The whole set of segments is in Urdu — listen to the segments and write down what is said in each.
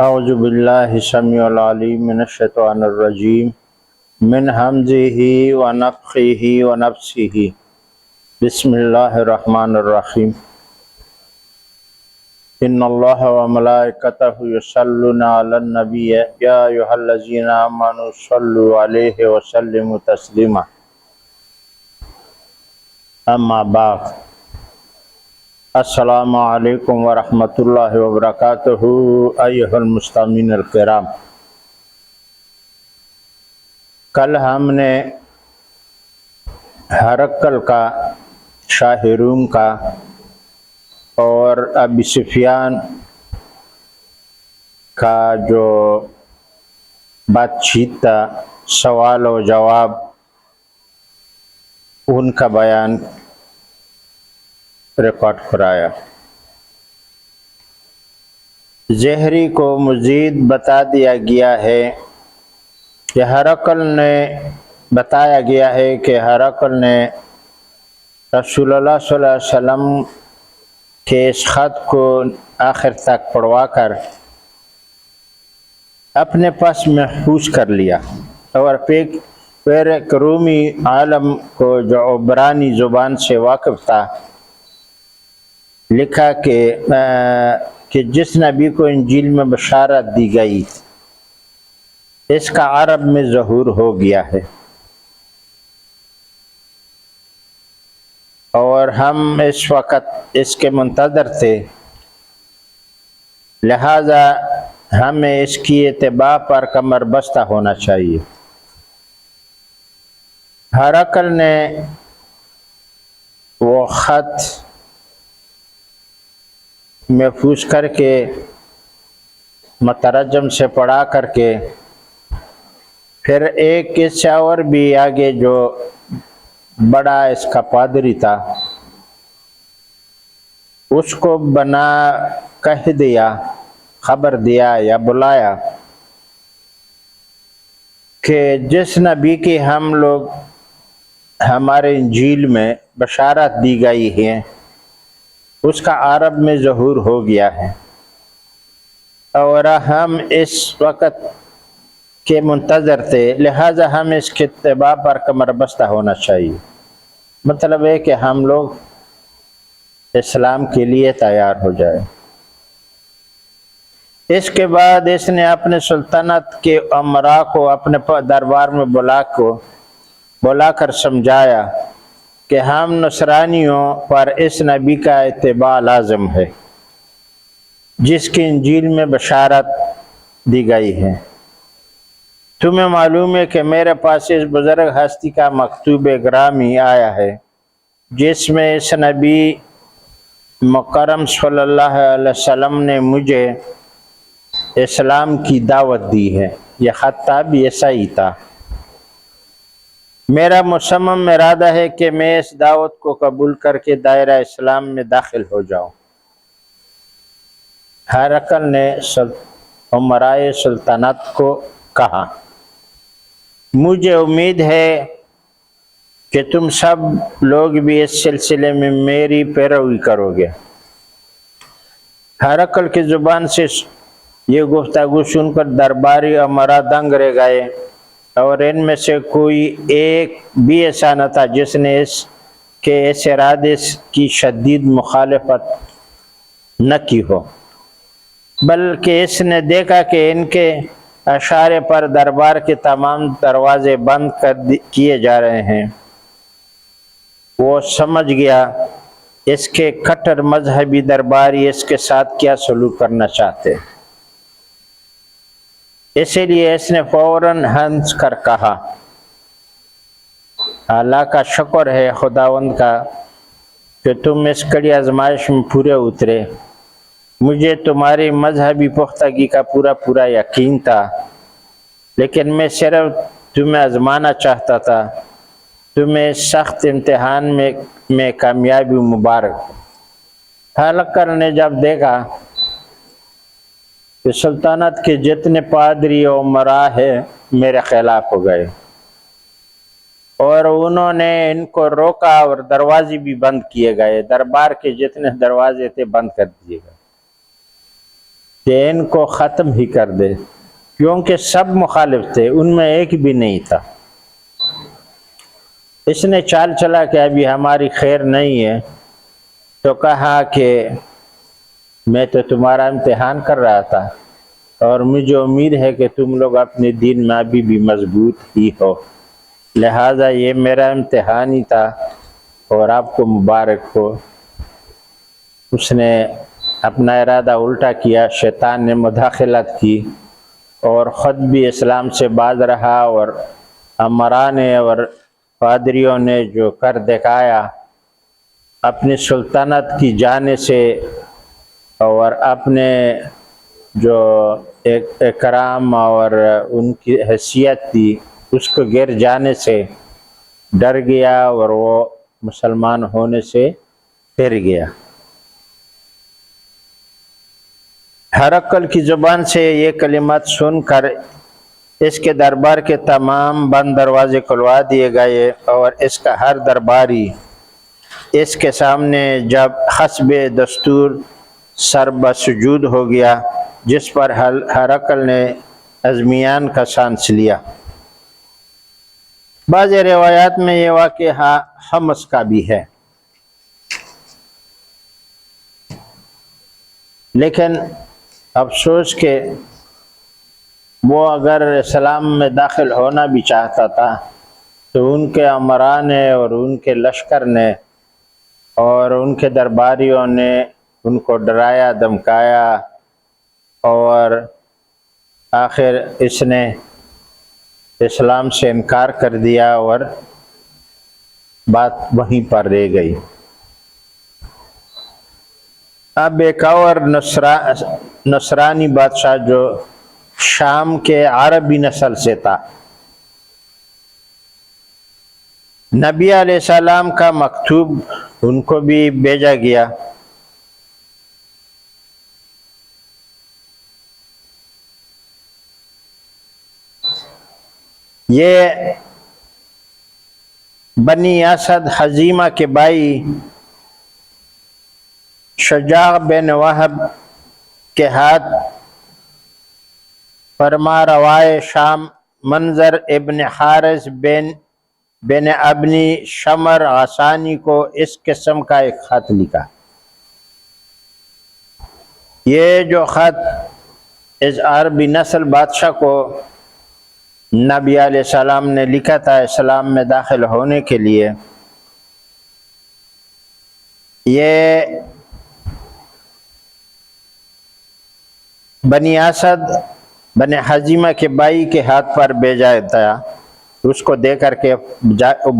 اعوذ باللہ السمیع العلیم من الشیطان الرجیم من حمزہ ونفخہ ونفثہ بسم اللہ الرحمن الرحیم ان اللہ وملائکتہ یصلون علی النبی یا ایھا الذین آمنوا صلوا علیہ وسلموا تسلیما اما بعد السلام علیکم ورحمۃ اللہ وبرکاتہ ایھا المستمعین الکرام۔ کل ہم نے ہرقل کا، شاہ روم کا اور ابی سفیان کا جو بات چیت تھا، سوال و جواب، ان کا بیان ریکارڈ کرایا۔ زہری کو مزید بتا دیا گیا ہے کہ ہرقل نے بتایا گیا ہے کہ ہرقل نے رسول اللہ صلی اللہ علیہ وسلم کے اس خط کو آخر تک پڑھوا کر اپنے پاس محفوظ کر لیا، اور پھر ایک رومی عالم کو جو عبرانی زبان سے واقف تھا لکھا کہ جس نبی کو انجیل میں بشارت دی گئی اس کا عرب میں ظہور ہو گیا ہے، اور ہم اس وقت اس کے منتظر تھے، لہذا ہمیں اس کی اتباع پر کمر بستہ ہونا چاہیے۔ ہرقل نے وہ خط محفوظ کر کے مترجم سے پڑھا کر کے پھر ایک قصہ اور بھی آگے جو بڑا اس کا پادری تھا اس کو بنا کہہ دیا، خبر دیا یا بلایا کہ جس نبی کی ہم لوگ ہمارے انجیل میں بشارت دی گئی ہے اس کا عرب میں ظہور ہو گیا ہے، اور ہم اس وقت کے منتظر تھے، لہذا ہم اس کے اتباع پر کمر بستہ ہونا چاہیے۔ مطلب ہے کہ ہم لوگ اسلام کے لیے تیار ہو جائے۔ اس کے بعد اس نے اپنے سلطنت کے امراء کو اپنے دربار میں بلا کر سمجھایا کہ ہم نصرانیوں پر اس نبی کا اتباع لازم ہے جس کی انجیل میں بشارت دی گئی ہے۔ تمہیں معلوم ہے کہ میرے پاس اس بزرگ ہستی کا مکتوب گرامی آیا ہے جس میں اس نبی مکرم صلی اللہ علیہ وسلم نے مجھے اسلام کی دعوت دی ہے۔ یہ خط بھی ایسا ہی تھا۔ میرا مصمم ارادہ ہے کہ میں اس دعوت کو قبول کر کے دائرہ اسلام میں داخل ہو جاؤں۔ ہرقل نے امرائے سلطنت کو کہا، مجھے امید ہے کہ تم سب لوگ بھی اس سلسلے میں میری پیروی کرو گے۔ ہرقل کی زبان سے یہ گفتگو سن کر درباری امراء دنگ رہ گئے، اور ان میں سے کوئی ایک بھی ایسا نہ تھا جس نے اس ارادے کی شدید مخالفت نہ کی ہو، بلکہ اس نے دیکھا کہ ان کے اشارے پر دربار کے تمام دروازے بند کیے جا رہے ہیں۔ وہ سمجھ گیا اس کے کٹر مذہبی درباری اس کے ساتھ کیا سلوک کرنا چاہتے، اسی لیے اس نے فوراً ہنس کر کہا، اللہ کا شکر ہے خداوند کا کہ تم اس کڑی آزمائش میں پورے اترے۔ مجھے تمہاری مذہبی پختگی کا پورا یقین تھا، لیکن میں صرف تمہیں آزمانا چاہتا تھا۔ تمہیں اس سخت امتحان میں کامیابی مبارک۔ ہرقل نے جب دیکھا کہ سلطنت کے جتنے پادری و امراء ہیں میرے خلاف ہو گئے، اور انہوں نے ان کو روکا اور دروازے بھی بند کیے گئے، دربار کے جتنے دروازے تھے بند کر دیے گئے، کہ ان کو ختم ہی کر دے، کیونکہ سب مخالف تھے، ان میں ایک بھی نہیں تھا۔ اس نے چال چلا کہ ابھی ہماری خیر نہیں ہے، تو کہا کہ میں تو تمہارا امتحان کر رہا تھا، اور مجھے امید ہے کہ تم لوگ اپنے دین میں ابھی بھی مضبوط ہی ہو، لہٰذا یہ میرا امتحان ہی تھا اور آپ کو مبارک ہو۔ اس نے اپنا ارادہ الٹا کیا، شیطان نے مداخلت کی اور خود بھی اسلام سے باز رہا، اور امراء نے اور پادریوں نے جو کر دکھایا اپنی سلطنت کی جانے سے اور اپنے جو اکرام اور ان کی حیثیت تھی اس کو گر جانے سے ڈر گیا، اور وہ مسلمان ہونے سے پھر گیا۔ ہرقل کی زبان سے یہ کلمات سن کر اس کے دربار کے تمام بند دروازے کھلوا دیے گئے، اور اس کا ہر درباری اس کے سامنے جب حسب دستور سر بسجود ہو گیا، جس پر ہرقل نے اطمینان کا سانس لیا۔ بعض روایات میں یہ واقعہ حمص کا بھی ہے، لیکن افسوس کہ وہ اگر اسلام میں داخل ہونا بھی چاہتا تھا تو ان کے امراء نے اور ان کے لشکر نے اور ان کے درباریوں نے ان کو ڈرایا دھمکایا، اور آخر اس نے اسلام سے انکار کر دیا اور بات وہیں پر رہ گئی۔ اب ایک اور نصرانی بادشاہ جو شام کے عربی نسل سے تھا، نبی علیہ السلام کا مکتوب ان کو بھی بھیجا گیا۔ یہ بنی اسد حزیمہ کے بھائی شجاع بن وہب کے ہاتھ فرما روائے شام منظر ابن حارث بن ابنی شمر غسانی کو اس قسم کا ایک خط لکھا۔ یہ جو خط اس عربی نسل بادشاہ کو نبی علیہ السلام نے لکھا تھا اسلام میں داخل ہونے کے لیے، یہ بنی اسد بن حزیمہ کے بھائی کے ہاتھ پر بھیجا تھا۔ اس کو دے کر کے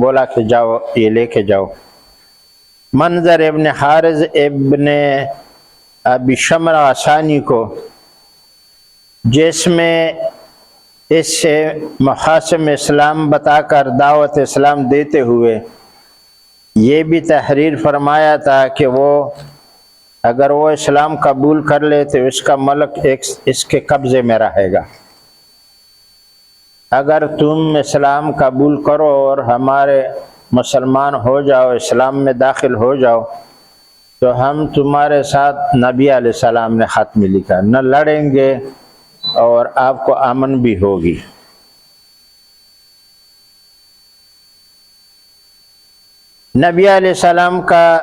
بولا کہ جاؤ یہ لے کے جاؤ۔ منظر ابن حارث ابن ابی شمر غسانی کو، جس میں اس سے محاسم اسلام بتا کر دعوت اسلام دیتے ہوئے یہ بھی تحریر فرمایا تھا کہ وہ اگر وہ اسلام قبول کر لے تو اس کا ملک اس کے قبضے میں رہے گا، اگر تم اسلام قبول کرو اور ہمارے مسلمان ہو جاؤ، اسلام میں داخل ہو جاؤ، تو ہم تمہارے ساتھ نبی علیہ السلام نے خط میں لکھا نہ لڑیں گے اور آپ کو امن بھی ہوگی۔ نبی علیہ السلام کا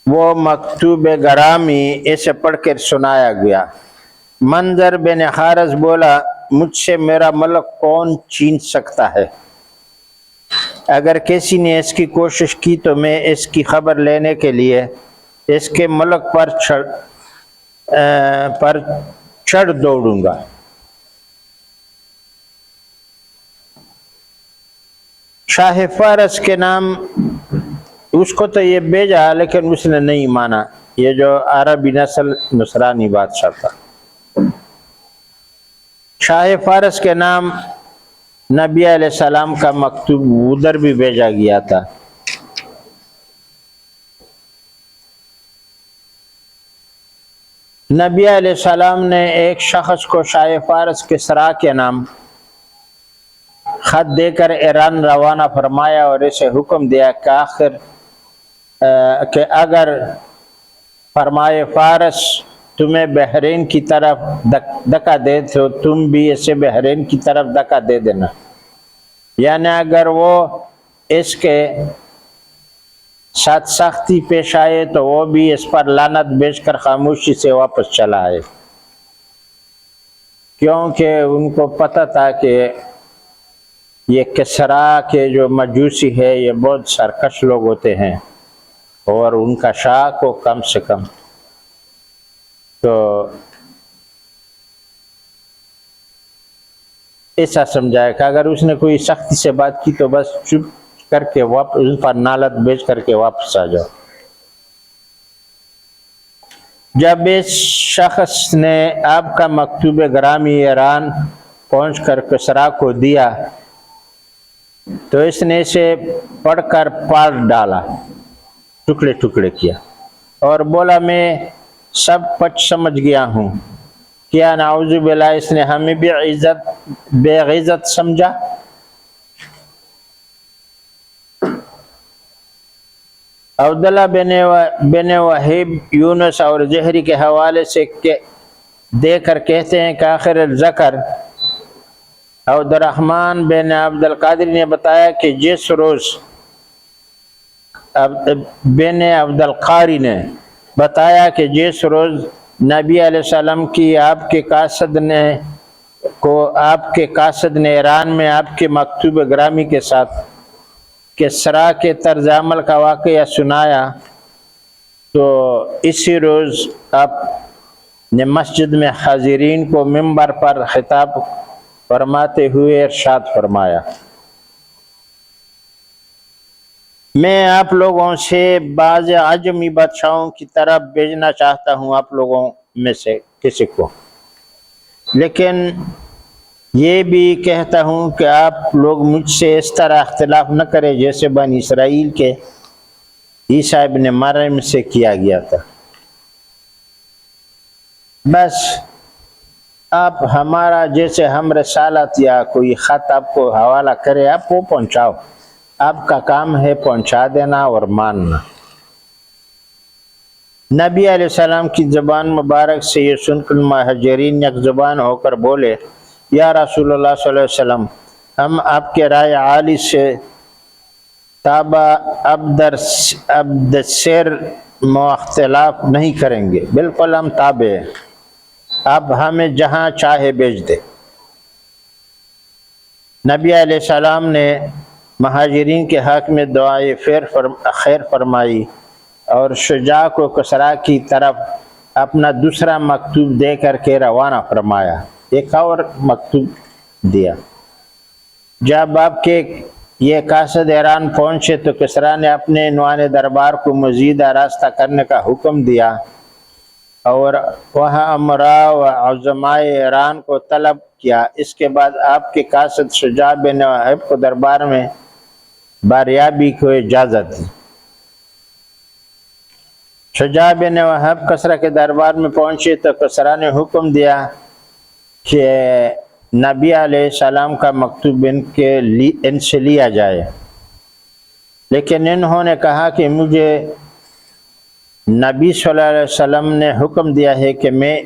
وہ مکتوب گرامی اسے پڑھ کر سنایا گیا۔ منظر بن حارث بولا، مجھ سے میرا ملک کون چھین سکتا ہے؟ اگر کسی نے اس کی کوشش کی تو میں اس کی خبر لینے کے لیے اس کے ملک پر چڑھ دوڑوں گا۔ شاہ فارس کے نام اس کو تو یہ بھیجا لیکن اس نے نہیں مانا، یہ جو عربی نسل نصرانی بادشاہ تھا۔ شاہ فارس کے نام نبی علیہ السلام کا مکتوب ادھر بھی بھیجا گیا تھا۔ نبی علیہ السلام نے ایک شخص کو شاہ فارس کسریٰ کے نام خط دے کر ایران روانہ فرمایا اور اسے حکم دیا کہ اگر فرمائے فارس تمہیں بحرین کی طرف دکا دے تو تم بھی اسے بحرین کی طرف دکا دے دینا، یعنی اگر وہ اس کے ساتھ سختی پیش آئے تو وہ بھی اس پر لعنت بیچ کر خاموشی سے واپس چلا آئے، کیونکہ ان کو پتہ تھا کہ یہ کسریٰ کے جو مجوسی ہے یہ بہت سرکش لوگ ہوتے ہیں اور ان کا شاہ کو کم سے کم تو ایسا جائے کہ اگر اس نے کوئی سختی سے بات کی تو بس چپ کر کے واپس ان پر نالت بیچ کر کے واپس آ جاؤ۔ جب اس شخص نے آپ کا مکتوب گرامی ایران پہنچ کر کسریٰ کو دیا تو اس نے اسے پڑھ کر پاڑ ڈالا، ٹکڑے ٹکڑے کیا اور بولا میں سب کچھ سمجھ گیا ہوں۔ کیا نعوذ باللہ اس نے ہمیں بھی بے غیرت سمجھا؟ عبداللہ بن وہیب یونس اور زہری کے حوالے سے دے کر کہتے ہیں کہ آخر الذکر عبد الرحمن بن عبد القادر نے بتایا کہ جس روز بن عبد القاری نے بتایا کہ جس روز نبی علیہ السلام کی آپ کے قاصد نے ایران میں آپ کے مکتوب گرامی کے ساتھ کسریٰ کے طرز عمل کا واقعہ سنایا تو اسی روز آپ نے مسجد میں حاضرین کو منبر پر خطاب فرماتے ہوئے ارشاد فرمایا، میں آپ لوگوں سے بعض عجمی بادشاہوں کی طرف بھیجنا چاہتا ہوں آپ لوگوں میں سے کسی کو، لیکن یہ بھی کہتا ہوں کہ آپ لوگ مجھ سے اس طرح اختلاف نہ کریں جیسے بنی اسرائیل کے عیسیٰ ابن مریم سے کیا گیا تھا۔ بس آپ ہمارا جیسے ہم رسالت یا کوئی خط آپ کو حوالہ کرے آپ وہ پہنچاؤ، آپ کا کام ہے پہنچا دینا اور ماننا۔ نبی علیہ السلام کی زبان مبارک سے یہ سن کر مہاجرین یک زبان ہو کر بولے، یا رسول اللہ صلی اللہ علیہ وسلم، ہم آپ کے رائے عالی سے تابع ابدسر اختلاف نہیں کریں گے، بالکل ہم تابع ہیں، آپ ہمیں جہاں چاہے بھیج دیں۔ نبی علیہ السلام نے مہاجرین کے حق میں دعائے خیر فرمائی اور شجاع کو کسریٰ کی طرف اپنا دوسرا مکتوب دے کر کے روانہ فرمایا، ایک اور مکتوب دیا۔ جب آپ کے یہ قاصد ایران پہنچے تو کسریٰ نے اپنے عنوان دربار کو مزید آراستہ کرنے کا حکم دیا اور وہاں امراء و عظمائے ایران کو طلب کیا۔ اس کے بعد آپ کے قاصد شجاع بن وہب کو دربار میں باریابی کو اجازت دی۔ شجاع بن وہب کسریٰ کے دربار میں پہنچے تو کسریٰ نے حکم دیا کہ نبی علیہ السلام کا مکتوب ان سے لیا جائے، لیکن انہوں نے کہا کہ مجھے نبی صلی اللہ علیہ وسلم نے حکم دیا ہے کہ میں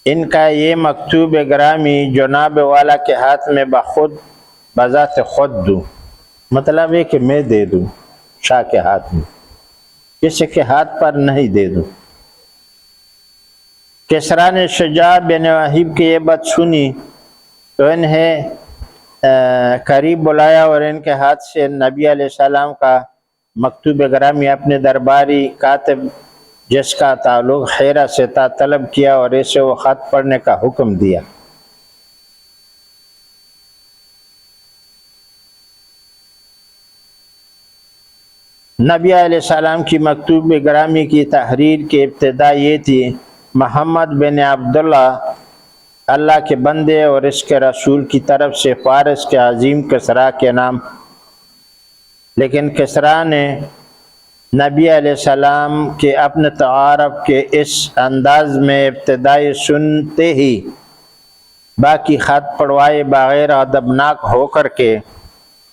ان کا یہ مکتوب گرامی جناب والا کے ہاتھ میں بذات خود دوں، مطلب ہے کہ میں دے دوں شاہ کے ہاتھ میں، کسی کے ہاتھ پر نہیں دے دوں۔ کسریٰ نے شجاع بن وہب کی یہ بات سنی تو انہیں قریب بلایا اور ان کے ہاتھ سے نبی علیہ السلام کا مکتوب گرامی اپنے درباری کاتب جس کا تعلق حیرہ سے تھا طلب کیا اور اسے وہ خط پڑھنے کا حکم دیا۔ نبی علیہ السلام کی مکتوب گرامی کی تحریر کی ابتدا یہ تھی، محمد بن عبداللہ اللہ کے بندے اور اس کے رسول کی طرف سے فارس کے عظیم کسریٰ کے نام، لیکن کسریٰ نے نبی علیہ السلام کے اپنے تعارف کے اس انداز میں ابتدائی سنتے ہی باقی خط پڑھوائے بغیر ادبناک ہو کر کے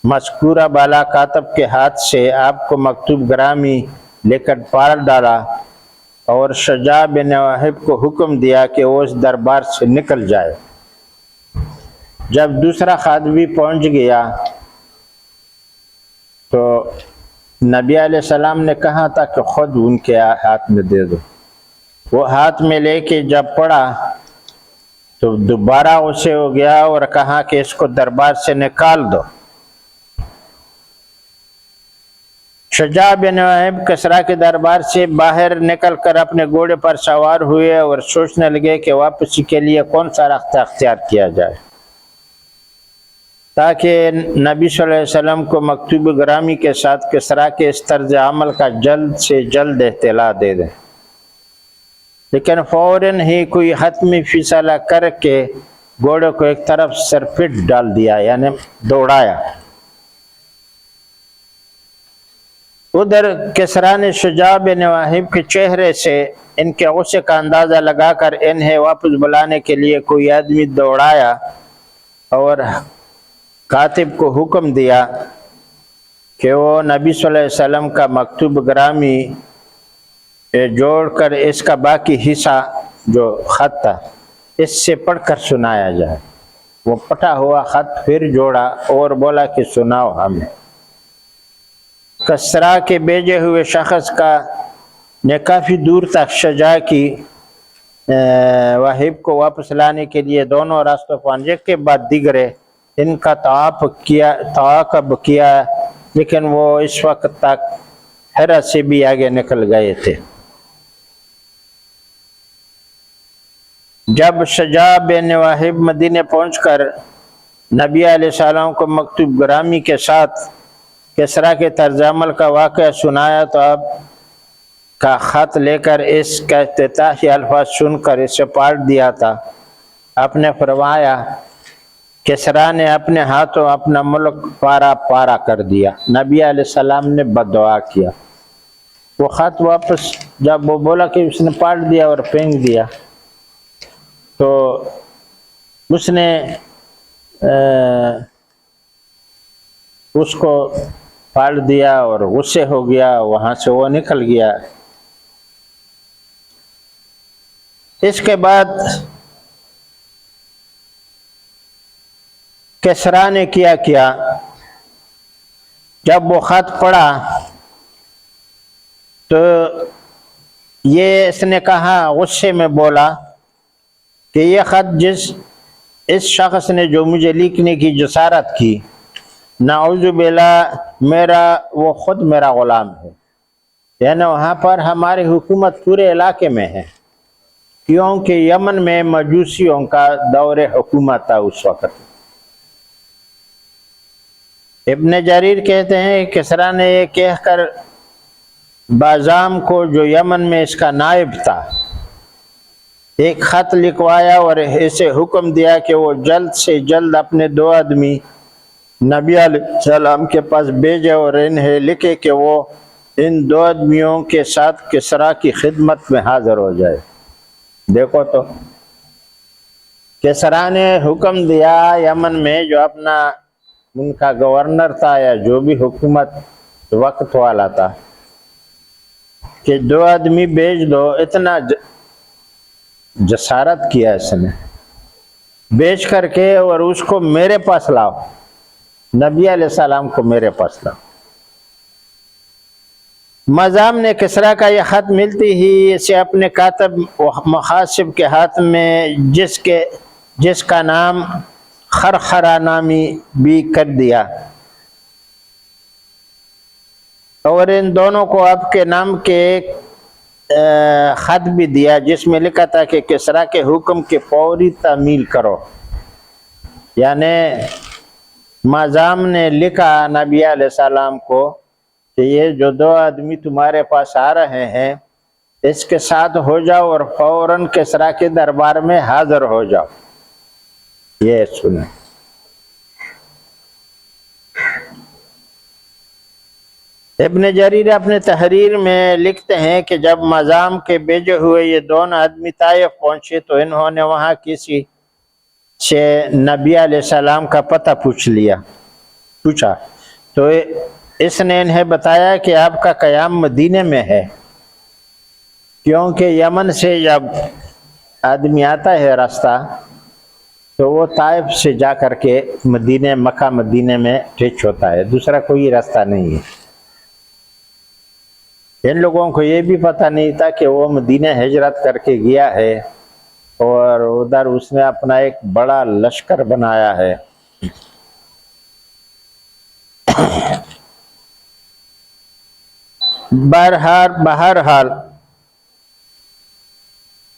مذکورہ بالا کاتب کے ہاتھ سے آپ کو مکتوب گرامی لے کر پاڑ ڈالا اور شجاع بن واہب کو حکم دیا کہ وہ اس دربار سے نکل جائے۔ جب دوسرا خط بھی پہنچ گیا تو نبی علیہ السلام نے کہا تھا کہ خود ان کے ہاتھ میں دے دو۔ وہ ہاتھ میں لے کے جب پڑھا تو دوبارہ اسے ہو گیا اور کہا کہ اس کو دربار سے نکال دو۔ شجاع بن واہب کسریٰ کے دربار سے باہر نکل کر اپنے گھوڑے پر سوار ہوئے اور سوچنے لگے کہ واپسی کے لیے کون سا راستہ اختیار کیا جائے تاکہ نبی صلی اللہ علیہ وسلم کو مکتوب گرامی کے ساتھ کسریٰ کے اس طرز عمل کا جلد سے جلد اطلاع دے دیں۔ لیکن فوراً ہی کوئی حتمی فیصلہ کر کے گھوڑے کو ایک طرف سرپٹ ڈال دیا، یعنی دوڑایا۔ ادھر کسریٰ نے شجاع بن واہب کے چہرے سے ان کے غصے کا اندازہ لگا کر انہیں واپس بلانے کے لیے کوئی آدمی دوڑایا اور کاتب کو حکم دیا کہ وہ نبی صلی اللہ علیہ وسلم کا مکتوب گرامی جوڑ کر اس کا باقی حصہ جو خط تھا اس سے پڑھ کر سنایا جائے۔ وہ پٹا ہوا خط پھر جوڑا اور بولا کہ سناؤ ہمیں۔ کسریٰ کے بھیجے ہوئے شخص نے کافی دور تک شجاع کی واہب کو واپس لانے کے لیے دونوں راستوں پر ایک کے بعد دیگرے ان کا تعاقب کیا، لیکن وہ اس وقت تک ہرا سے بھی آگے نکل گئے تھے۔ جب شجاع بن واہب مدینے پہنچ کر نبی علیہ السلام کو مکتوب گرامی کے ساتھ کسریٰ کے طرز عمل کا واقعہ سنایا تو اب کا خط لے کر اس کا افتتاحی الفاظ سن کر اسے پاٹ دیا تھا۔ آپ نے فرمایا کسریٰ نے اپنے ہاتھوں اپنا ملک پارا پارا کر دیا۔ نبی علیہ السلام نے بد دعا کیا۔ وہ خط واپس جب وہ بولا کہ اس نے پاٹ دیا اور پھینک دیا تو اس نے اس کو پاٹ دیا اور غصے ہو گیا، وہاں سے وہ نکل گیا۔ اس کے بعد کسریٰ نے کیا جب وہ خط پڑھا تو یہ اس نے کہا، غصے میں بولا کہ یہ خط اس شخص نے جو مجھے لکھنے کی جسارت کی، نعوذ باللہ وہ خود میرا غلام ہے۔ یعنی وہاں پر ہماری حکومت پورے علاقے میں ہے، کیونکہ یمن میں مجوسیوں کا دور حکومت تھا اس وقت۔ ابن جریر کہتے ہیں کسریٰ نے یہ کہہ کر بازام کو جو یمن میں اس کا نائب تھا ایک خط لکھوایا اور اسے حکم دیا کہ وہ جلد سے جلد اپنے 2 آدمی نبی علیہ السلام کے پاس بھیجے اور انہیں لکھے کہ وہ ان 2 آدمیوں کے ساتھ کسریٰ کی خدمت میں حاضر ہو جائے۔ دیکھو تو کسریٰ نے حکم دیا یمن میں جو اپنا ان کا گورنر تھا یا جو بھی حکومت وقت والا تھا کہ 2 آدمی بھیج دو۔ اتنا جسارت کیا اس نے، بیچ کر کے اور اس کو میرے پاس لاؤ، نبی علیہ السلام کو میرے پاس لاؤ۔ مازام نے کسریٰ کا یہ خط ملتی ہی اسے اپنے کاتب محاسب کے ہاتھ میں جس کا نام خرخرہ نامی بھی کر دیا اور ان دونوں کو آپ کے نام کے ایک خط بھی دیا جس میں لکھا تھا کہ کسریٰ کے حکم کی فوری تعمیل کرو۔ یعنی مازام نے لکھا نبی علیہ السلام کو کہ یہ جو 2 آدمی تمہارے پاس آ رہے ہیں اس کے ساتھ ہو جاؤ اور فوراً کسریٰ کے دربار میں حاضر ہو جاؤ۔ یہ سنیں۔ ابن جریر اپنے تحریر میں لکھتے ہیں کہ جب مازام کے بھیجے ہوئے یہ 2 آدمی طائف پہنچے تو انہوں نے وہاں کسی سے نبی علیہ السلام کا پتہ پوچھا تو اس نے انہیں بتایا کہ آپ کا قیام مدینے میں ہے۔ کیونکہ یمن سے جب آدمی آتا ہے راستہ تو وہ طائف سے جا کر کے مدینے مکہ مدینے میں ٹچ ہوتا ہے، دوسرا کوئی راستہ نہیں ہے۔ ان لوگوں کو یہ بھی پتہ نہیں تھا کہ وہ مدینہ ہجرت کر کے گیا ہے اور ادھر اس نے اپنا ایک بڑا لشکر بنایا ہے۔ بہرحال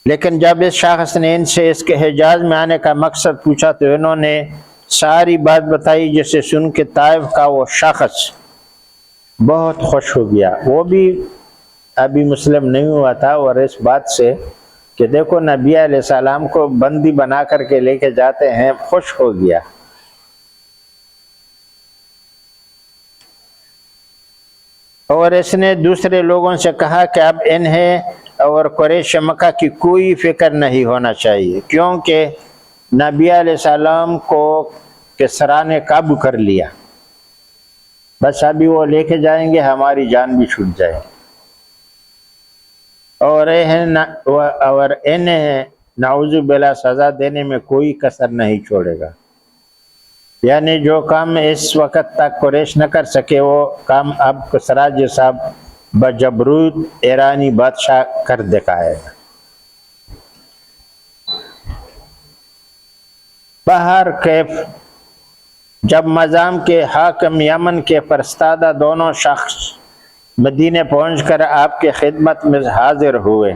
لیکن جب اس شخص نے ان سے اس کے حجاز میں آنے کا مقصد پوچھا تو انہوں نے ساری بات بتائی، جسے سن کے طائف کا وہ شخص بہت خوش ہو گیا۔ وہ بھی ابھی مسلم نہیں ہوا تھا، اور اس بات سے کہ دیکھو نبی علیہ السلام کو بندی بنا کر کے لے کے جاتے ہیں، خوش ہو گیا۔ اور اس نے دوسرے لوگوں سے کہا کہ اب انہیں اور قریش مکہ کی کوئی فکر نہیں ہونا چاہیے، کیونکہ نبی علیہ السلام کو کسریٰ نے قابو کر لیا، بس ابھی وہ لے کے جائیں گے، ہماری جان بھی چھوٹ جائے، اور انہیں نعوذ باللہ سزا دینے میں کوئی کسر نہیں چھوڑے گا۔ یعنی جو کام اس وقت تک قریش نہ کر سکے وہ کام اب کسریٰ جیسا بجبروت ایرانی بادشاہ کر دکھائے گا۔ بہر کیف جب مظام کے حاکم یمن کے فرستادہ دونوں شخص مدینے پہنچ کر آپ کے خدمت میں حاضر ہوئے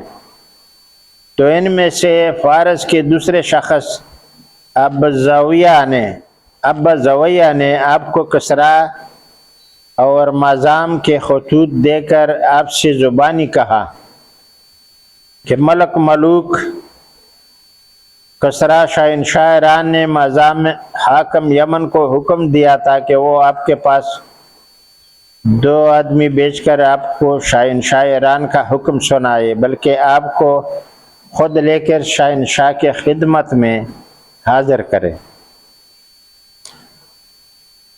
تو ان میں سے فارس کے دوسرے شخص ابا زویہ نے آپ کو کسریٰ اور مظام کے خطوط دے کر آپ سے زبانی کہا کہ ملک ملوک کسریٰ شہنشاہ ایران نے مظام حاکم یمن کو حکم دیا تھا کہ وہ آپ کے پاس 2 آدمی بھیج کر آپ کو شہنشاہ ایران کا حکم سنائے، بلکہ آپ کو خود لے کر شہنشاہ کے خدمت میں حاضر کرے۔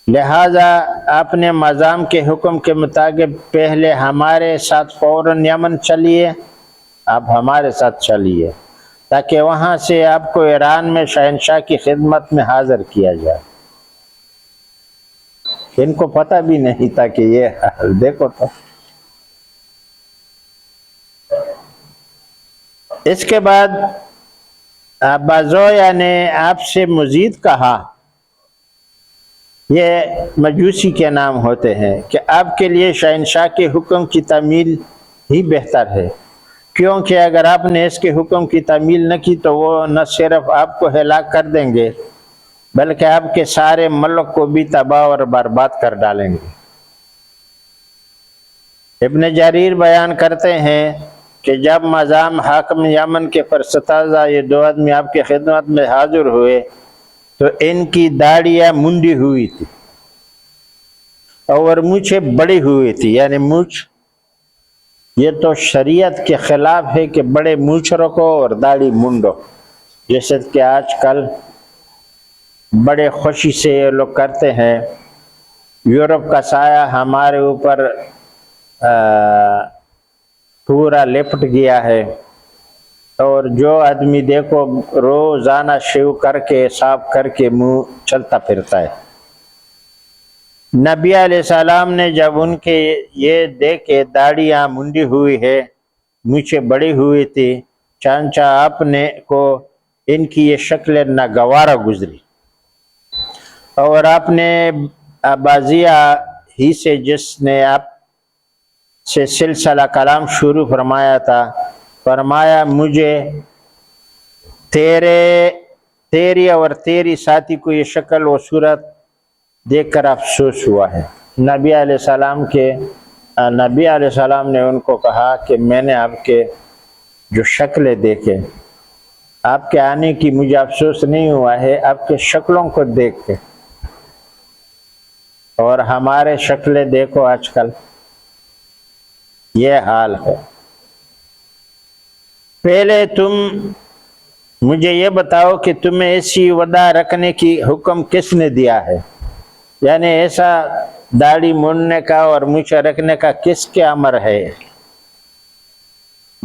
لہذا آپ نے مظام کے حکم کے مطابق پہلے ہمارے ساتھ فوراً یمن چلیے، آپ ہمارے ساتھ چلیے تاکہ وہاں سے آپ کو ایران میں شہنشاہ کی خدمت میں حاضر کیا جائے۔ ان کو پتہ بھی نہیں تھا کہ یہ حال دیکھو تو۔ اس کے بعد ابا زویہ نے آپ سے مزید کہا، یہ مجوسی کے نام ہوتے ہیں، کہ آپ کے لیے شہنشاہ کے حکم کی تعمیل ہی بہتر ہے، کیونکہ اگر آپ نے اس کے حکم کی تعمیل نہ کی تو وہ نہ صرف آپ کو ہلاک کر دیں گے بلکہ آپ کے سارے ملک کو بھی تباہ اور برباد کر ڈالیں گے۔ ابن جریر بیان کرتے ہیں کہ جب مظام حاکم یمن کے فرستادہ یہ 2 آدمی آپ کی خدمت میں حاضر ہوئے تو ان کی داڑیاں منڈی ہوئی تھی اور مونچھیں بڑی ہوئی تھی، یعنی مونچھ یہ تو شریعت کے خلاف ہے کہ بڑے مونچھ رکھو اور داڑھی منڈو، جیسے کہ آج کل بڑے خوشی سے یہ لوگ کرتے ہیں۔ یورپ کا سایہ ہمارے اوپر پورا لپٹ گیا ہے، اور جو آدمی دیکھو روزانہ شیو کر کے صاف کر کے منہ چلتا پھرتا ہے۔ نبی علیہ السلام نے جب ان کے یہ دیکھے داڑیاں منڈی ہوئی ہے، مونچھیں بڑی ہوئی تھی، چانچہ آپ نے کو ان کی یہ شکل ناگوارہ گزری، اور آپ نے ابازیہ ہی سے جس نے آپ سے سلسلہ کلام شروع فرمایا تھا، فرمایا مجھے تیری اور تیری ساتھی کو یہ شکل و صورت دیکھ کر افسوس ہوا ہے۔ نبی علیہ السلام نے ان کو کہا کہ میں نے آپ کے جو شکلیں دیکھے، آپ کے آنے کی مجھے افسوس نہیں ہوا ہے آپ کے شکلوں کو دیکھ کے، اور ہمارے شکلیں دیکھو آج کل یہ حال ہے۔ پہلے تم مجھے یہ بتاؤ کہ تمہیں ایسی وعدہ رکھنے کی حکم کس نے دیا ہے، یعنی ایسا داڑھی مونڈنے کا اور مونچھ رکھنے کا کس کے امر ہے؟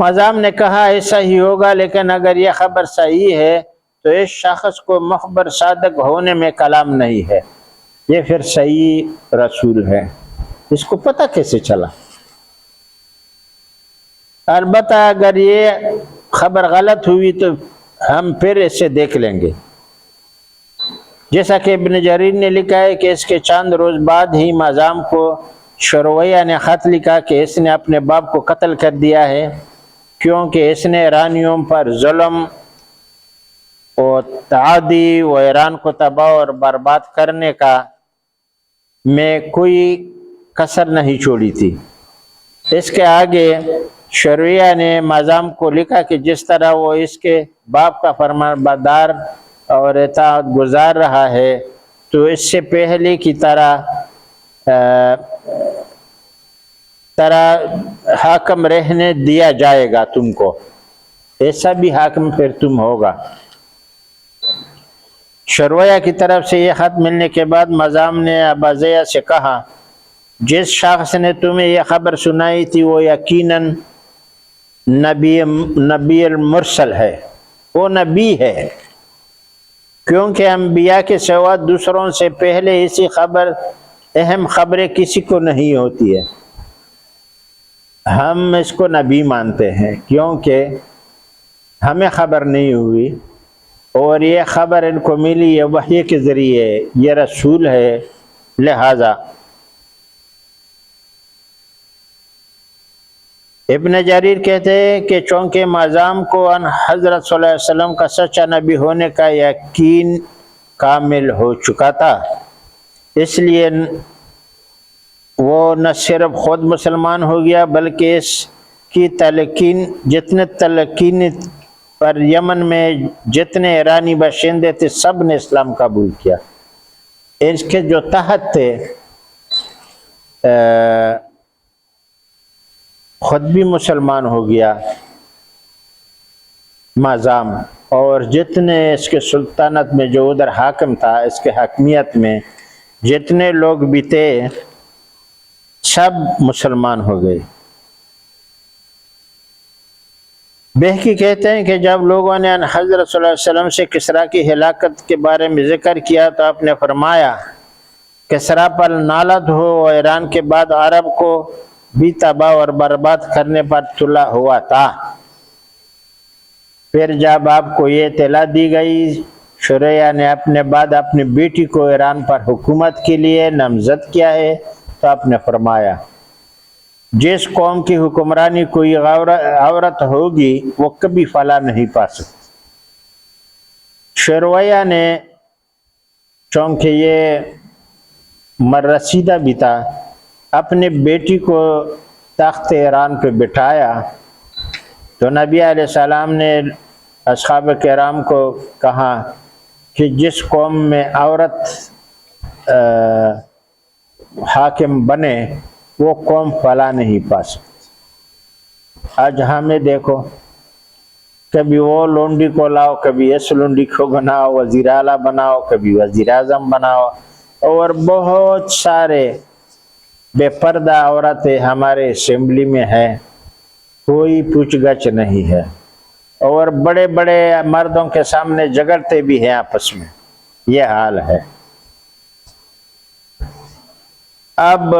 مازام نے کہا ایسا ہی ہوگا، لیکن اگر یہ خبر صحیح ہے تو اس شخص کو مخبر صادق ہونے میں کلام نہیں ہے، یہ پھر صحیح رسول ہے۔ اس کو پتہ کیسے چلا؟ البتہ اگر یہ خبر غلط ہوئی تو ہم پھر اسے دیکھ لیں گے۔ جیسا کہ ابن جریر نے لکھا ہے کہ اس کے چند روز بعد ہی مازام کو شرویہ نے خط لکھا کہ اس نے اپنے باپ کو قتل کر دیا ہے، کیونکہ اس نے ایرانیوں پر ظلم اور تعدی و ایران کو تباہ اور برباد کرنے کا میں کوئی کسر نہیں چھوڑی تھی۔ اس کے آگے شرویہ نے مازام کو لکھا کہ جس طرح وہ اس کے باپ کا فرمانبردار اور اطاعت گزار رہا ہے تو اس سے پہلے کی طرح حاکم رہنے دیا جائے گا تم کو، ایسا بھی حاکم پھر تم ہوگا۔ شرویہ کی طرف سے یہ خط ملنے کے بعد مازام نے اباضیہ سے کہا جس شخص نے تمہیں یہ خبر سنائی تھی وہ یقیناً نبی المرسل ہے، وہ نبی ہے، کیونکہ انبیاء کے سوا دوسروں سے پہلے ایسی اہم خبریں کسی کو نہیں ہوتی ہے۔ ہم اس کو نبی مانتے ہیں کیونکہ ہمیں خبر نہیں ہوئی اور یہ خبر ان کو ملی یہ وحی کے ذریعے، یہ رسول ہے، لہذا ابن جریر کہتے ہیں کہ چونکہ مازام کو ان حضرت صلی اللہ علیہ وسلم کا سچا نبی ہونے کا یقین کامل ہو چکا تھا، اس لیے وہ نہ صرف خود مسلمان ہو گیا بلکہ اس کی تلقین پر یمن میں جتنے ایرانی باشندے تھے سب نے اسلام قبول کیا۔ اس کے جو تحت تھے خود بھی مسلمان ہو گیا مازام، اور جتنے اس کے سلطنت میں جو ادھر حاکم تھا، اس کے حاکمیت میں جتنے لوگ بھی تھے سب مسلمان ہو گئے۔ بہقی کہتے ہیں کہ جب لوگوں نے حضرت صلی اللہ علیہ وسلم سے کسریٰ کی ہلاکت کے بارے میں ذکر کیا تو آپ نے فرمایا کسریٰ پر نالت ہو، اور ایران کے بعد عرب کو بھی تباہ اور برباد کرنے پر تلا ہوا تھا۔ پھر جب آپ کو یہ اطلاع دی گئی، شرویہ نے اپنے بعد اپنی بیٹی کو ایران پر حکومت کے لیے نامزد کیا ہے، تو آپ نے فرمایا جس قوم کی حکمرانی کوئی عورت ہوگی وہ کبھی فلاح نہیں پا سکتی۔ شرویہ نے چونکہ یہ مررسیدہ بھی تھا اپنی بیٹی کو تخت ایران پہ بٹھایا، تو نبی علیہ السلام نے اصحاب کرام کو کہا کہ جس قوم میں عورت حاکم بنے وہ قوم فلاح نہیں پا سکتی۔ آج ہمیں دیکھو، کبھی وہ لونڈی کو لاؤ، کبھی اس لونڈی کو بناؤ وزیر اعلیٰ بناؤ، کبھی وزیر اعظم بناؤ، اور بہت سارے بے پردہ عورتیں ہمارے اسمبلی میں ہیں، کوئی پوچھ گچھ نہیں ہے، اور بڑے بڑے مردوں کے سامنے جھگڑتے بھی ہیں آپس میں، یہ حال ہے۔ اب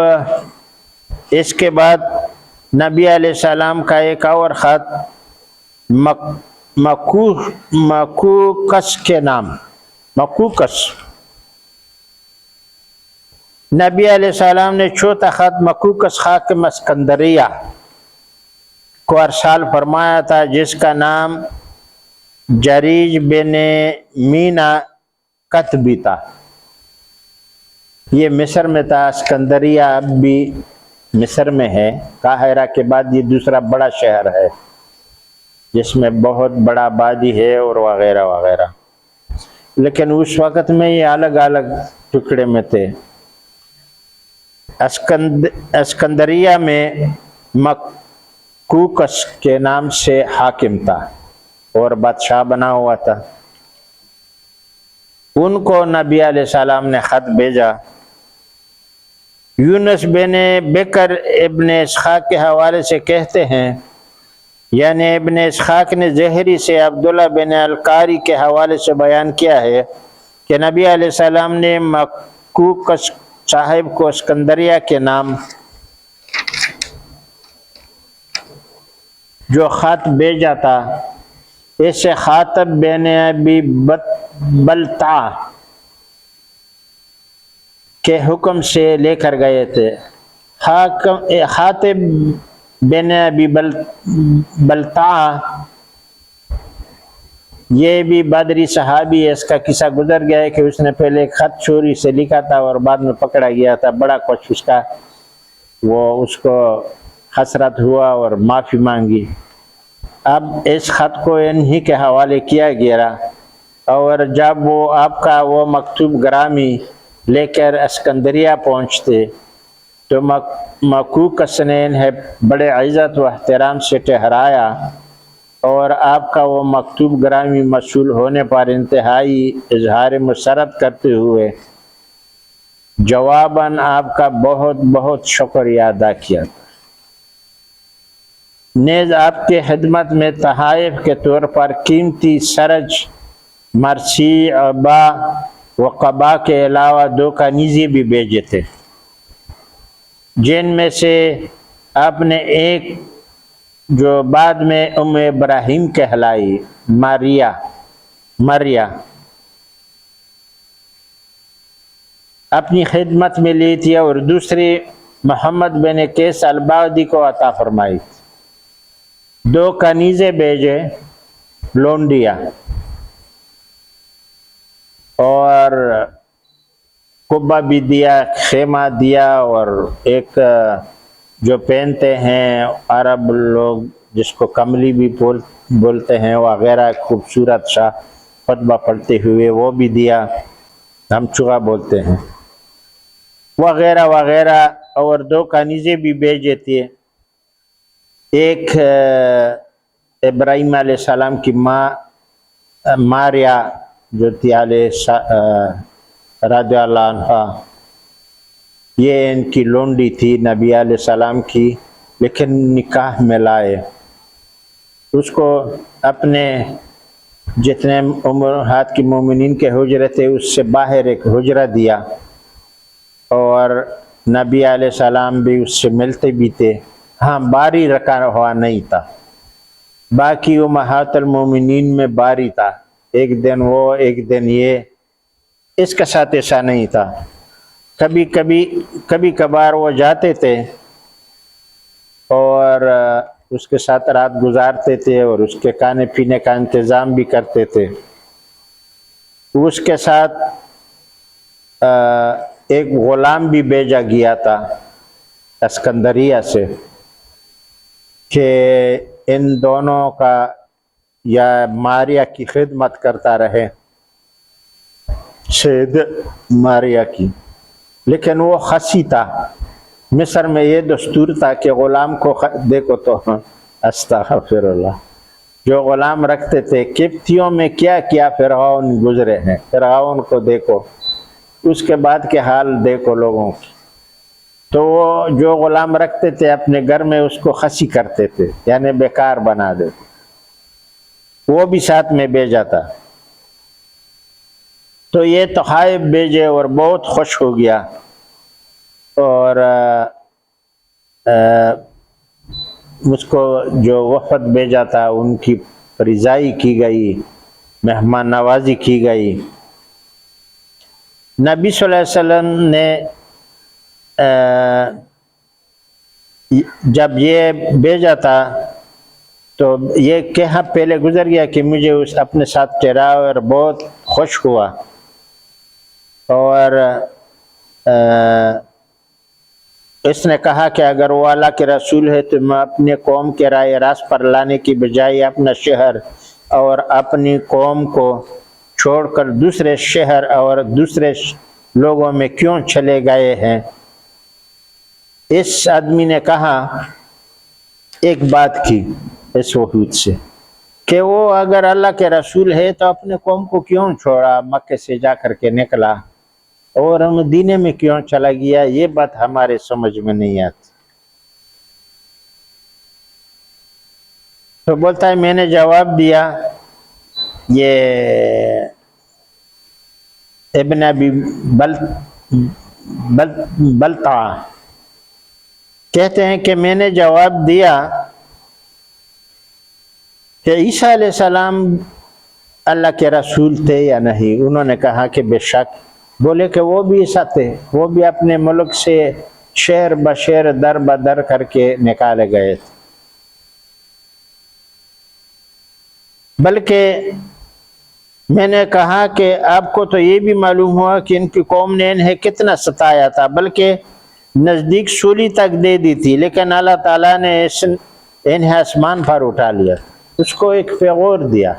اس کے بعد نبی علیہ السلام کا ایک اور خط مکوکس کے نام، مکوکس، نبی علیہ السلام نے چوتھا خط مکوکس حاکم اسکندریہ کو ارسال فرمایا تھا، جس کا نام جریج بن مینا کتبی تھا۔ یہ مصر میں تھا، اسکندریہ اب بھی مصر میں ہے، قاہرہ کے بعد یہ دوسرا بڑا شہر ہے جس میں بہت بڑا آبادی ہے اور وغیرہ وغیرہ، لیکن اس وقت میں یہ الگ الگ ٹکڑے میں تھے۔ اسکندریہ میں مکوکس کے نام سے حاکم تھا اور بادشاہ بنا ہوا تھا۔ ان کو نبی علیہ السلام نے خط بھیجا۔ یونس بن بکر ابن اسحاق کے حوالے سے کہتے ہیں یعنی ابن اسحاق نے زہری سے عبداللہ بن القاری کے حوالے سے بیان کیا ہے کہ نبی علیہ السلام نے مکوک صاحب کو اسکندریہ کے نام جو خط بھیجا تھا اسے خاطب بن ابی بلتع کے حکم سے لے کر گئے تھے۔ خاطب بن ابی بلتع یہ بھی بدری صحابی ہے۔ اس کا قصہ گزر گیا ہے کہ اس نے پہلے ایک خط چوری سے لکھا تھا اور بعد میں پکڑا گیا تھا، بڑا کچھ اس کا اس کو حسرت ہوا اور معافی مانگی۔ اب اس خط کو انہی کے حوالے کیا گیا اور جب وہ آپ کا وہ مکتوب گرامی لے کر اسکندریہ پہنچتے تو مکوک نے انہیں بڑے عزت و احترام سے ٹھہرایا اور آپ کا وہ مکتوب گرامی موصول ہونے پر انتہائی اظہار مسرت کرتے ہوئے جواباً آپ کا بہت بہت شکریہ ادا کیا۔ نیز آپ کے خدمت میں تحائف کے طور پر قیمتی سرج، مرسی، عبا و قبا کے علاوہ 2 کنیزیں بھی بھیجے تھے، جن میں سے آپ نے ایک جو بعد میں ابراہیم کہلائی، مریا اپنی خدمت میں لی تھی اور دوسری محمد بن قیس البغدی کو عطا فرمائی۔ 2 کنیزیں بھیجے، لونڈیا، اور قبہ بھی دیا، خیمہ دیا، اور ایک جو پہنتے ہیں عرب لوگ جس کو کملی بھی بولتے ہیں وغیرہ، خوبصورت سا خطبہ پڑھتے ہوئے وہ بھی دیا، ہم چوغا بولتے ہیں، وغیرہ وغیرہ، اور 2 کنیزیں بھی بھیجے تھے۔ ایک ابراہیم علیہ السلام کی ماں ماریا جو تھی رضی اللہ عنہ، یہ ان کی لونڈی تھی نبی علیہ السلام کی، لیکن نکاح میں لائے۔ اس کو اپنے جتنے امہات کی مومنین کے حجرے تھے اس سے باہر ایک حجرہ دیا، اور نبی علیہ السلام بھی اس سے ملتے بھی تھے، ہاں باری رکھا ہوا نہیں تھا، باقی امہات المومنین میں باری تھا، ایک دن وہ ایک دن یہ، اس کے ساتھ ایسا نہیں تھا۔ کبھی کبھار وہ جاتے تھے اور اس کے ساتھ رات گزارتے تھے اور اس کے کھانے پینے کا انتظام بھی کرتے تھے۔ اس کے ساتھ ایک غلام بھی بھیجا گیا تھا اسکندریہ سے کہ ان دونوں کا یا ماریا کی خدمت کرتا رہے، سید ماریا کی، لیکن وہ خسی تھا۔ مصر میں یہ دستور تھا کہ غلام کو دیکھو تو استغفر اللہ، جو غلام رکھتے تھے قبطیوں میں کیا کیا فرعون گزرے ہیں، فرعون کو دیکھو، اس کے بعد کے حال دیکھو لوگوں کی، تو وہ جو غلام رکھتے تھے اپنے گھر میں اس کو خسی کرتے تھے، یعنی بیکار بنا دیتے، وہ بھی ساتھ میں بھیجا تھا۔ تو یہ تحائف بھیجے اور بہت خوش ہو گیا، اور اس کو جو وفد بھیجا تھا ان کی رضائی کی گئی، مہمان نوازی کی گئی۔ نبی صلی اللہ علیہ وسلم نے جب یہ بھیجا تھا تو یہ کہا پہلے گزر گیا کہ مجھے اس اپنے ساتھ ٹھہرا اور بہت خوش ہوا، اور اس نے کہا کہ اگر وہ اللہ کے رسول ہے تو میں اپنے قوم کے رائے راست پر لانے کی بجائے اپنا شہر اور اپنی قوم کو چھوڑ کر دوسرے شہر اور دوسرے لوگوں میں کیوں چلے گئے ہیں۔ اس آدمی نے کہا ایک بات کی اس وحود سے کہ وہ اگر اللہ کے رسول ہے تو اپنے قوم کو کیوں چھوڑا، مکے سے جا کر کے نکلا اور مدینے میں کیوں چلا گیا، یہ بات ہمارے سمجھ میں نہیں آتی۔ تو بولتا ہے میں نے جواب دیا، یہ ابن ابی بلتع کہتے ہیں کہ میں نے جواب دیا کہ عیسیٰ علیہ السلام اللہ کے رسول تھے یا نہیں؟ انہوں نے کہا کہ بے شک۔ بولے کہ وہ بھی ایسا تھے، وہ بھی اپنے ملک سے شہر بشہر در بدر کر کے نکالے گئے تھے، بلکہ میں نے کہا کہ آپ کو تو یہ بھی معلوم ہوا کہ ان کی قوم نے انہیں کتنا ستایا تھا، بلکہ نزدیک سولی تک دے دی تھی، لیکن اللہ تعالیٰ نے انہیں آسمان پر اٹھا لیا، اس کو ایک پیغور دیا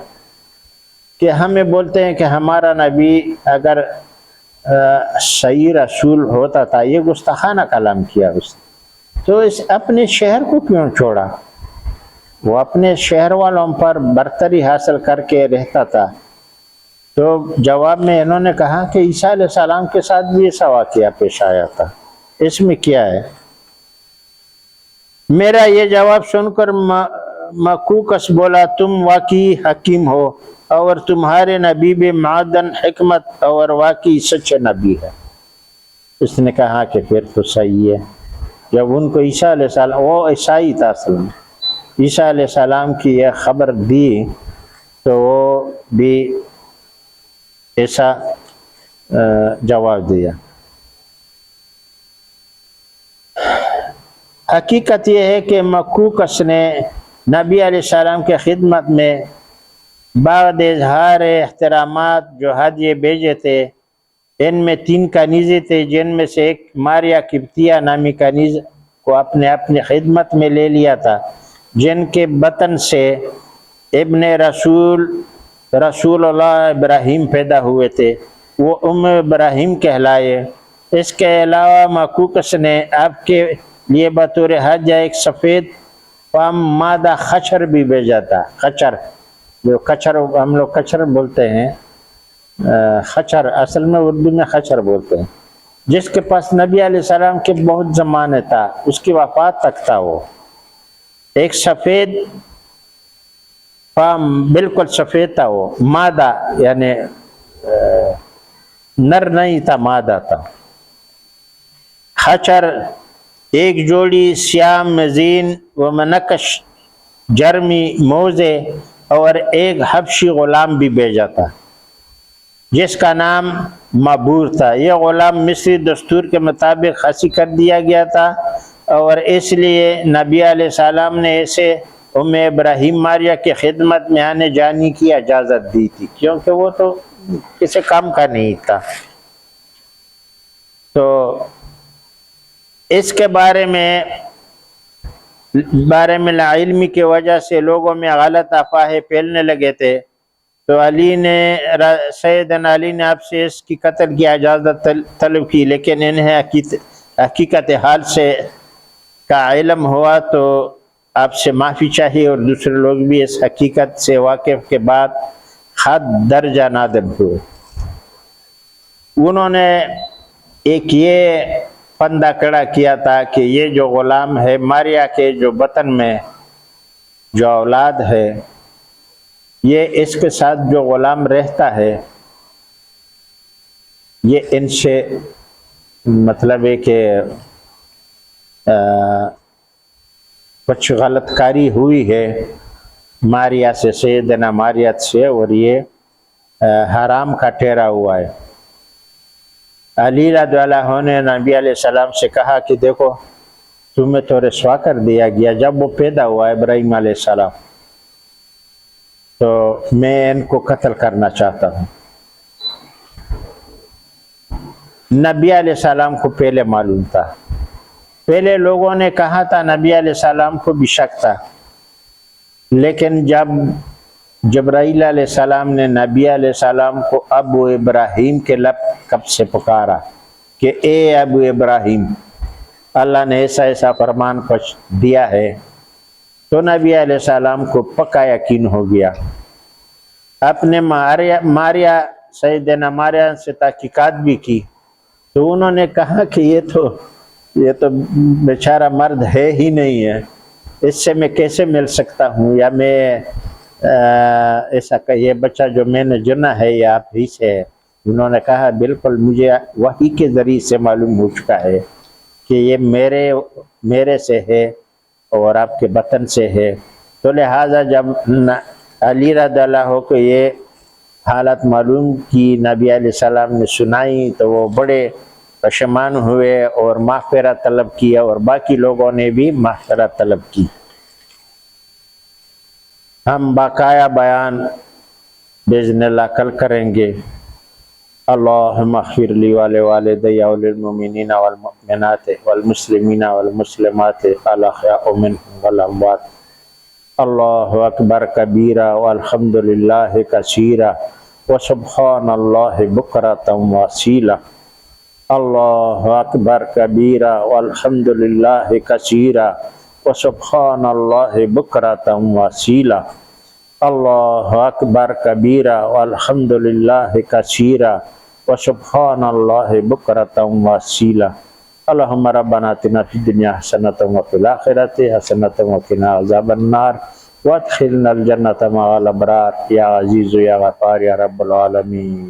کہ ہمیں بولتے ہیں کہ ہمارا نبی اگر صحیح رسول ہوتا تھا، یہ گستاخانہ کلام کیا اس نے، تو اس اپنے شہر کو کیوں چھوڑا؟ وہ اپنے شہر والوں پر برتری حاصل کر کے رہتا تھا۔ تو جواب میں انہوں نے کہا کہ عیسیٰ علیہ السلام کے ساتھ بھی ایسا واقعہ پیش آیا تھا، اس میں کیا ہے؟ میرا یہ جواب سن کر مکوکس بولا تم واقعی حکیم ہو اور تمہارے نبی بھی معدن حکمت اور واقعی سچے نبی ہے۔ اس نے کہا کہ پھر تو صحیح ہے۔ جب ان کو عیسیٰ علیہ السلام، وہ عیسائی تھا اصل میں، عیسیٰ علیہ السلام کی یہ خبر دی تو وہ بھی ایسا جواب دیا۔ حقیقت یہ ہے کہ مکوکس نے نبی علیہ السلام کے خدمت میں بعد اظہار احترامات جو ہدیے بھیجے تھے، ان میں 3 کنیزیں تھے، جن میں سے ایک ماریا قبطیہ نامی کنیز کو اپنی خدمت میں لے لیا تھا، جن کے بطن سے ابن رسول اللہ ابراہیم پیدا ہوئے تھے، وہ ابراہیم کہلائے۔ اس کے علاوہ مکوکس نے آپ کے لیے بطور ہدیہ ایک سفید پام مادہ خچر بھی بھیجا تھا۔ خچر، جو کچر ہم لوگ کچر بولتے ہیں، خچر اصل میں اردو میں خچر بولتے ہیں، جس کے پاس نبی علیہ السلام کے بہت زمانے تھا، اس کی وفات تک تھا۔ وہ ایک سفید پام، بالکل سفید تھا، وہ مادہ یعنی نر نہیں تھا، مادہ تھا۔ خچر ایک جوڑی سیاہ مزین و منقش جرمی موزے اور ایک حبشی غلام بھی بھیجا تھا، جس کا نام مبور تھا۔ یہ غلام مصری دستور کے مطابق خاصی کر دیا گیا تھا، اور اس لیے نبی علیہ السلام نے اسے ابراہیم ماریا کی خدمت میں آنے جانے کی اجازت دی تھی، کیونکہ وہ تو کسی کام کا نہیں تھا۔ تو اس کے بارے میں لاعلمی کی وجہ سے لوگوں میں غلط افواہیں پھیلنے لگے تھے، تو سیدنا علی نے آپ سے اس کی قتل کی اجازت طلب کی، لیکن انہیں حقیقت حال سے کا علم ہوا تو آپ سے معافی چاہیے، اور دوسرے لوگ بھی اس حقیقت سے واقف کے بعد حد درجہ نادم ہوئے۔ انہوں نے ایک یہ پندہ کڑا کیا تھا کہ یہ جو غلام ہے، ماریا کے جو بطن میں جو اولاد ہے، یہ اس کے ساتھ جو غلام رہتا ہے، یہ ان سے مطلب ہے کہ کچھ غلط کاری ہوئی ہے ماریا سے، سیدنا ماریا سے، اور یہ حرام کا ٹھہرا ہوا ہے۔ علی رضی اللہ عنہ نے نبی علیہ السلام سے کہا کہ دیکھو تمہیں تو رسوا کر دیا گیا جب وہ پیدا ہوا ابراہیم علیہ السلام، تو میں ان کو قتل کرنا چاہتا ہوں۔ نبی علیہ السلام کو پہلے معلوم تھا، پہلے لوگوں نے کہا تھا نبی علیہ السلام کو بھی شک تھا، لیکن جب جبرائیل علیہ السلام نے نبی علیہ السلام کو ابو ابراہیم کے لقب سے پکارا کہ اے ابو ابراہیم، اللہ نے ایسا ایسا فرمان کچھ دیا ہے، تو نبی علیہ السلام کو پکا یقین ہو گیا۔ اپنے ماریا سیدنا ماریا سے تحقیقات بھی کی، تو انہوں نے کہا کہ یہ تو بیچارہ مرد ہے ہی نہیں ہے، اس سے میں کیسے مل سکتا ہوں، یا میں ایسا کہ یہ بچہ جو میں نے چنا ہے یہ آپ ہی سے ہے؟ انہوں نے کہا بالکل، مجھے وحی کے ذریعے سے معلوم ہو چکا ہے کہ یہ میرے سے ہے اور آپ کے وطن سے ہے۔ تو لہٰذا جب علی رضی اللہ عنہ کو یہ حالت معلوم کی، نبی علیہ السلام نے سنائی، تو وہ بڑے پشیمان ہوئے اور مغفرت طلب کیا، اور باقی لوگوں نے بھی مغفرت طلب کی۔ ہم باقاعدہ بیان باذن اللہ کل کریں گے۔ اللہم اغفر لی ولوالدی وللمؤمنین والمؤمنات والمسلمین والمسلمات الاحیاء منهم والاموات۔ اللہ اکبر کبیرہ والحمد للہ کثیرہ وسبحان اللہ بکرۃ واصیلہ۔ اللہ اکبر کبیرہ والحمد للہ کثیرہ وسبحان اللہ بکرۃ واصیلہ۔ اللہ اکبر کبیرہ والحمد للہ کثیرہ وسبحان اللہ بکرۃ واصیلہ۔ اللہم ربنا آتنا فی الدنیا حسنۃ وفی الآخرۃ حسنۃ وقنا عذاب النار وادخلنا الجنۃ مع الابرار یا عزیز یا غفار یا رب العالمین۔